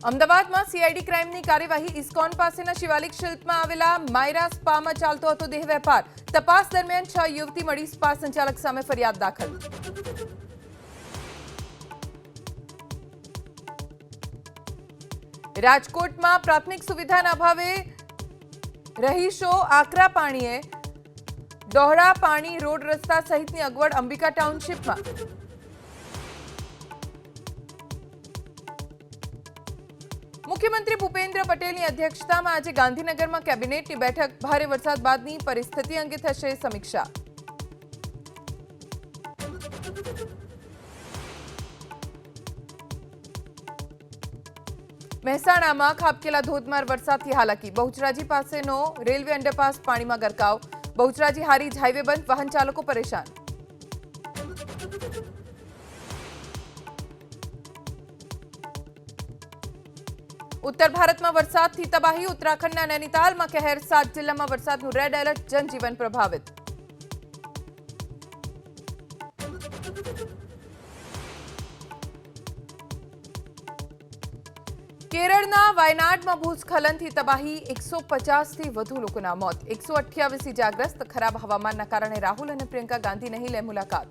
અમદાવાદમાં સીઆઈડી ક્રાઇમની કાર્યવાહી ઇસ્કોન પાસેના શિવાલિક શિલ્પમાં આવેલા માયરા સ્પામાં ચાલતો હતો દેહ વેપાર. તપાસ દરમિયાન 6 યુવતી મળી સ્પા સંચાલક સામે ફરિયાદ દાખલ. રાજકોટમાં પ્રાથમિક સુવિધાના અભાવે રહીશો આકરા પાણીએ દોહડા પાણી રોડ રસ્તા સહિતની અગવડ અંબિકા ટાઉનશીપમાં. મુખ્યમંત્રી ભૂપેન્દ્ર પટેલની અધ્યક્ષતામાં આજે ગાંધીનગરમાં કેબિનેટની બેઠક. ભારે વરસાદ બાદની પરિસ્થિતિ અંગે થશે સમીક્ષા. મહેસાણામાં ખાબકેલા ધોધમાર વરસાદથી હાલાકી. બહુચરાજી પાસેનો રેલવે અંડરપાસ પાણીમાં ગરકાવ. બહુચરાજી હારીજ હાઈવે બંધ, વાહન ચાલકો પરેશાન. ઉત્તર ભારતમાં વરસાદથી તબાહી. ઉત્તરાખંડના નૈનીતાલમાં કહેર. 7 જિલ્લામાં વરસાદનું રેડ એલર્ટ. જનજીવન પ્રભાવિત. કેરળના વાયનાડમાં ભૂસ્ખલનથી તબાહી. 150થી વધુ લોકોના મોત. 128 ઇજાગ્રસ્ત. ખરાબ હવામાનના કારણે રાહુલ અને પ્રિયંકા ગાંધી નહીં લે મુલાકાત.